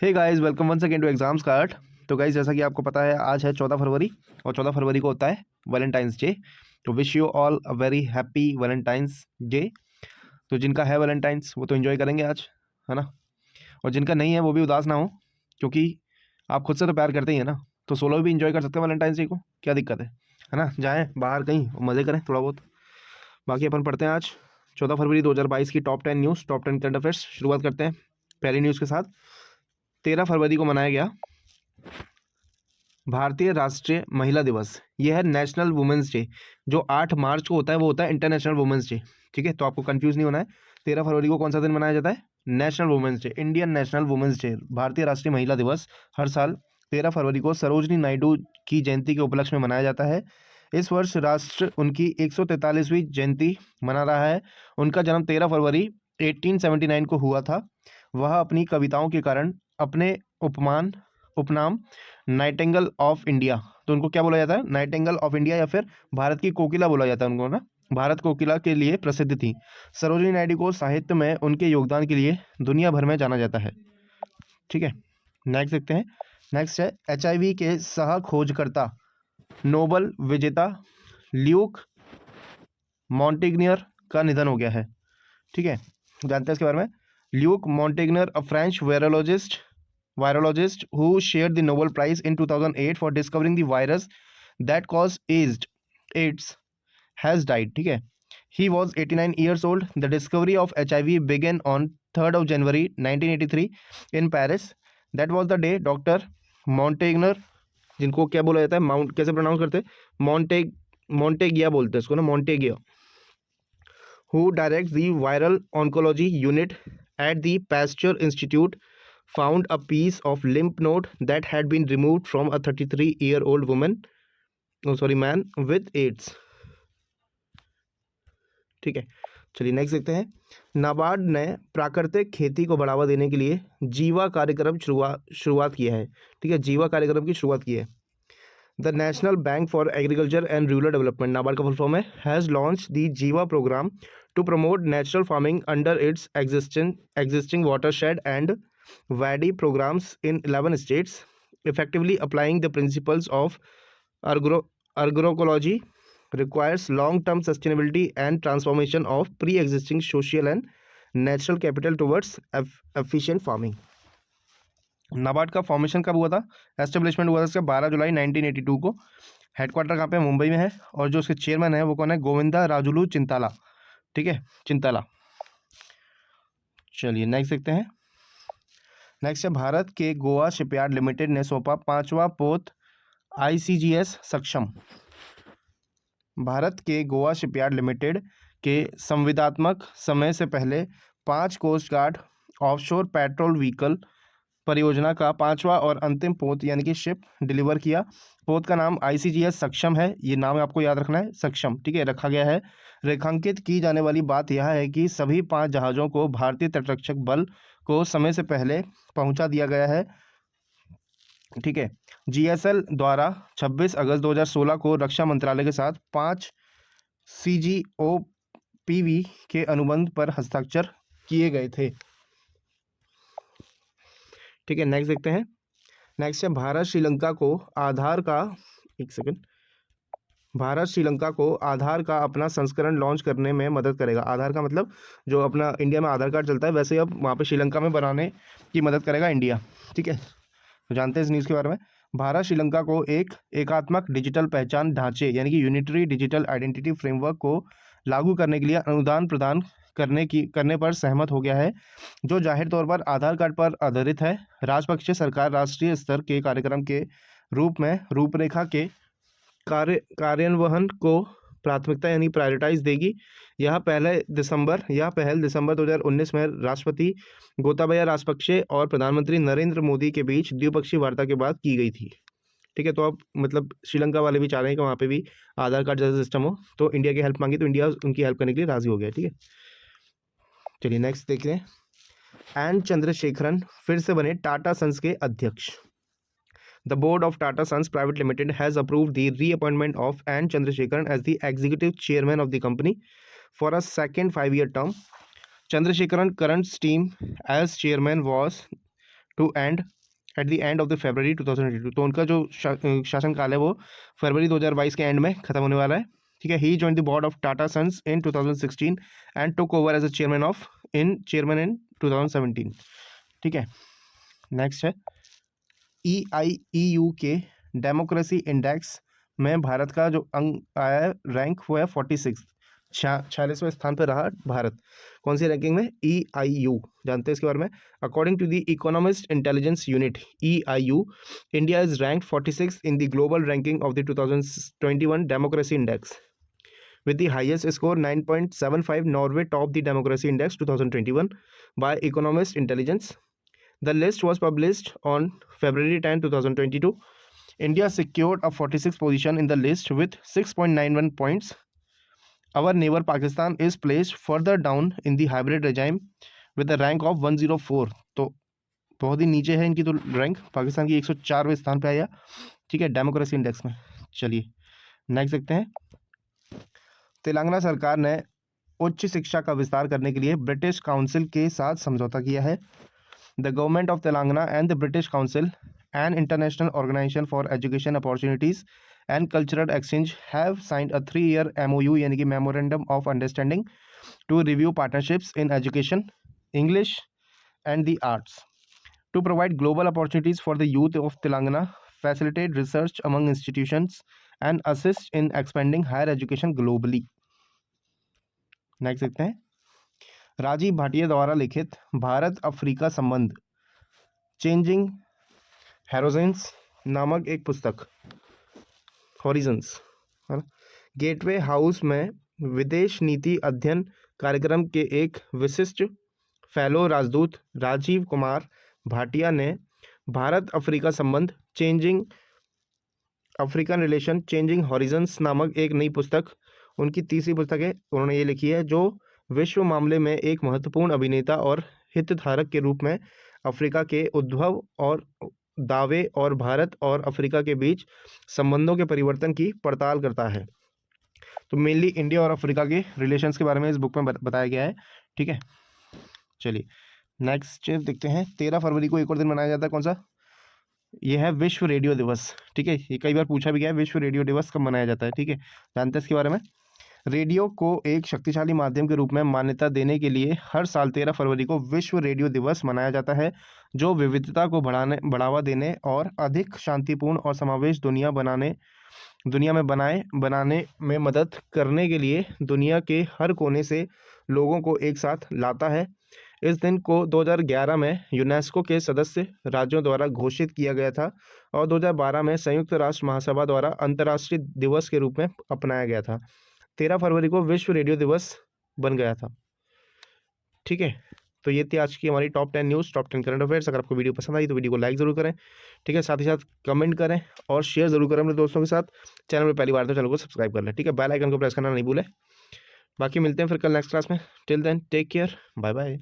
Hey guys, welcome once again to exams card. तो guys, जैसा कि आपको पता है आज है 14 फरवरी और 14 फरवरी को होता है वैलेंटाइंस डे। तो wish you all a very happy Valentine's day. तो जिनका है वैलेंटाइंस वो तो एंजॉय करेंगे आज, है ना। और जिनका नहीं है वो भी उदास ना हो, क्योंकि आप खुद से तो प्यार करते ही है ना। तो सोलो भी इंजॉय कर सकते हैं वैलेंटाइंस डे को, क्या दिक्कत है ना। जाएँ बाहर कहीं मज़े करें थोड़ा बहुत। बाकी अपन पढ़ते हैं आज 14 फरवरी 2022 की top 10 news, top 10 current affairs. शुरुआत करते हैं पहली न्यूज़ के साथ। 13 फरवरी को मनाया गया भारतीय राष्ट्रीय महिला दिवस। यह है नेशनल वुमेंस डे। जो 8 मार्च को होता है वो होता है इंटरनेशनल वुमेंस डे। ठीक है, तो आपको कंफ्यूज नहीं होना है। 13 फरवरी को कौन सा दिन मनाया जाता है? National women's day, Indian national women's day, भारतीय राष्ट्रीय महिला दिवस। हर साल 13 फरवरी को सरोजनी नायडू की जयंती के उपलक्ष्य में मनाया जाता है। इस वर्ष राष्ट्र उनकी 143वीं जयंती मना रहा है। उनका जन्म 13 फरवरी 1879 को हुआ था। वह अपनी कविताओं के कारण अपने उपनाम नाइटिंगेल ऑफ इंडिया, तो उनको क्या बोला जाता है? नाइटिंगेल ऑफ इंडिया, या फिर भारत की कोकिला बोला जाता है उनको ना। भारत कोकिला के लिए प्रसिद्ध थी। सरोजिनी नायडू को साहित्य में उनके योगदान के लिए दुनिया भर में जाना जाता है। ठीक है, नेक्स्ट देखते हैं। नेक्स्ट है HIV के सह खोजकर्ता, नोबल विजेता ल्यूक मॉन्टेग्नियर का निधन हो गया है। ठीक है, जानते हैं इसके बारे में। Luc Montagnier, a French virologist who shared the Nobel Prize in 2008 for discovering the virus that caused AIDS, has died. ठीक है, he was 89 years old. The discovery of HIV began on 3rd of January 1983 in Paris. That was the day Dr. Montagnier, जिनको क्या बोला जाता है, mount कैसे pronounce करते हैं? मॉन्टेगिया बोलते हैं इसको ना, मॉन्टेगिया, who directs the viral oncology unit at the Pasteur Institute, found a piece of lymph node that had been removed from a 33-year-old man with AIDS. ठीक है, चलिए नेक्स्ट देखते हैं। नाबार्ड ने प्राकृतिक खेती को बढ़ावा देने के लिए जीवा कार्यक्रम शुरुआत किया है। ठीक है, जीवा कार्यक्रम की शुरुआत की है। The national bank for agriculture and rural development, NABARD का फुल फॉर्म है, has launch the Jiva programme to promote natural farming under its existing watershed and WADI programs in 11 states, effectively applying the principles of agroecology, requires long-term sustainability and transformation of pre-existing social and natural capital towards efficient farming. NABARD का formation कब हुआ था? Establishment हुआ था इसका 12 जुलाई 1982 को। Headquarter कहाँ पे? मुंबई में है। और जो उसके चेयरमैन है वो कौन है? गोविंदा राजुलू चिंताला। ठीक है, चिंताला। चलिए नेक्स्ट देखते हैं। नेक्स्ट है, भारत के गोवा शिपयार्ड लिमिटेड ने सौंपा 5वां पोत ICGS सक्षम। भारत के गोवा शिपयार्ड लिमिटेड के संविदात्मक समय से पहले 5 coast guard offshore patrol vehicle परियोजना का 5वां और अंतिम पोत यानी कि शिप डिलीवर किया। पोत का नाम ICGS सक्षम है। ये नाम आपको याद रखना है, सक्षम। ठीक है, रखा गया है। रेखांकित की जाने वाली बात यह है कि सभी 5 जहाज़ों को भारतीय तटरक्षक बल को समय से पहले पहुंचा दिया गया है। ठीक है, GSL द्वारा 26 अगस्त 2016 को रक्षा मंत्रालय के साथ 5 CGOPV के अनुबंध पर हस्ताक्षर किए गए थे। ठीक है, नेक्स्ट देखते हैं। नेक्स्ट है, भारत श्रीलंका को आधार का अपना संस्करण लॉन्च करने में मदद करेगा। आधार का मतलब जो अपना इंडिया में आधार कार्ड चलता है, वैसे अब वहाँ पे श्रीलंका में बनाने की मदद करेगा इंडिया। ठीक है, तो जानते हैं इस न्यूज़ के बारे में। भारत श्रीलंका को एक एकात्मक डिजिटल पहचान ढांचे यानी कि यूनिटरी डिजिटल आइडेंटिटी फ्रेमवर्क को लागू करने के लिए अनुदान प्रदान करने पर सहमत हो गया है, जो जाहिर तौर पर आधार कार्ड पर आधारित है। राजपक्षे सरकार राष्ट्रीय स्तर के कार्यक्रम के रूप में रूपरेखा के कार्यान्वयन को प्राथमिकता यानी प्रायोरिटाइज देगी। यह पहल दिसंबर 2019 में राष्ट्रपति गोताबाया राजपक्षे और प्रधानमंत्री नरेंद्र मोदी के बीच द्विपक्षीय वार्ता के बाद की गई थी। ठीक है, तो अब मतलब श्रीलंका वाले भी चाह रहे हैं कि वहाँ पे भी आधार कार्ड जैसा सिस्टम हो, तो इंडिया की हेल्प मांगी तो इंडिया उनकी हेल्प करने के लिए राजी हो गया। ठीक है, चलिए नेक्स्ट देखते हैं। एन चंद्रशेखरन फिर से बने टाटा सन्स के अध्यक्ष। The board of Tata Sons Private Limited has approved the reappointment of N. Chandrasekaran as the executive chairman of the company for a second 5-year term. Chandrasekaran's current term as chairman was to end at the end of the February 2022। तो उनका जो शासनकाल है वो फरवरी 2022 के and में खत्म होने वाला है। ठीक है। He joined the board of Tata Sons in 2016 and took over as a chairman in 2017। ठीक है। नेक्स्ट है EIEU के डेमोक्रेसी इंडेक्स में भारत का जो अंक आया है रैंक वो है 46, 46वें स्थान पर रहा भारत। कौन सी रैंकिंग में? EIU, जानते हैं इसके बारे में? According to the Economist Intelligence Unit EIU, India is rank 46 in the global ranking of the 2021 democracy index with the highest score 9.75. Norway topped the democracy index 2021 by Economist Intelligence. The list was published on February 10, 2022. India secured a 46th position in the list with 6.91 points. Our neighbor Pakistan is placed further down in the hybrid regime with the rank of 104. तो बहुत ही नीचे है इनकी तो rank, Pakistan की 104वें स्थान पे आया। ठीक है, डेमोक्रेसी इंडेक्स में। चलिए नेक्स्ट देखते हैं। तेलंगाना सरकार ने उच्च शिक्षा का विस्तार करने के लिए ब्रिटिश काउंसिल के साथ समझौता किया है। The government of Telangana and the British council and international organisation for education opportunities and cultural exchange have signed a 3-year MOU यानी कि memorandum of understanding to review partnerships in education, English and the arts to provide global opportunities for the youth of Telangana, facilitate research among institutions and assist in expanding higher education globally. Next देखते हैं। राजीव भाटिया द्वारा लिखित Bharat Africa संबंध changing Horizons नामक एक पुस्तक, horizons, gateway house में विदेश नीति अध्ययन कार्यक्रम के एक विशिष्ट फेलो राजदूत राजीव कुमार भाटिया ने भारत अफ्रीका संबंध changing African relation changing horizons नामक एक नई पुस्तक, उनकी तीसरी पुस्तक है, उन्होंने ये लिखी है, जो विश्व मामले में एक महत्वपूर्ण अभिनेता और हितधारक के रूप में अफ्रीका के उद्भव और दावे और भारत और अफ्रीका के बीच संबंधों के परिवर्तन की पड़ताल करता है। तो मेनली इंडिया और अफ्रीका के रिलेशंस के बारे में इस बुक में बताया गया है। ठीक है, चलिए नेक्स्ट देखते हैं। 13 फरवरी को एक और दिन मनाया जाता है, कौन सा? ये है विश्व रेडियो दिवस। ठीक है, ये कई बार पूछा भी गया है, विश्व रेडियो दिवस कब मनाया जाता है। ठीक है, जानते हैं इसके बारे में? रेडियो को एक शक्तिशाली माध्यम के रूप में मान्यता देने के लिए हर साल 13 फरवरी को विश्व रेडियो दिवस मनाया जाता है, जो विविधता को बढ़ावा देने और अधिक शांतिपूर्ण और समावेश दुनिया में बनाने में मदद करने के लिए दुनिया के हर कोने से लोगों को एक साथ लाता है। इस दिन को 2011 में यूनेस्को के सदस्य राज्यों द्वारा घोषित किया गया था और 2012 में संयुक्त राष्ट्र महासभा द्वारा अंतर्राष्ट्रीय दिवस के रूप में अपनाया गया था। 13 फरवरी को विश्व रेडियो दिवस बन गया था। ठीक है, तो ये थी आज की हमारी top 10 news, top 10 current affairs. अगर आपको वीडियो पसंद आई तो वीडियो को लाइक ज़रूर करें। ठीक है, साथ ही साथ कमेंट करें और शेयर ज़रूर करें अपने दोस्तों के साथ। चैनल में पहली बार तो चैनल को सब्सक्राइब कर लें। ठीक है, बेल आइकन को प्रेस करना नहीं भूलें। बाकी मिलते हैं फिर कल नेक्स्ट क्लास में। Till then take care, bye bye.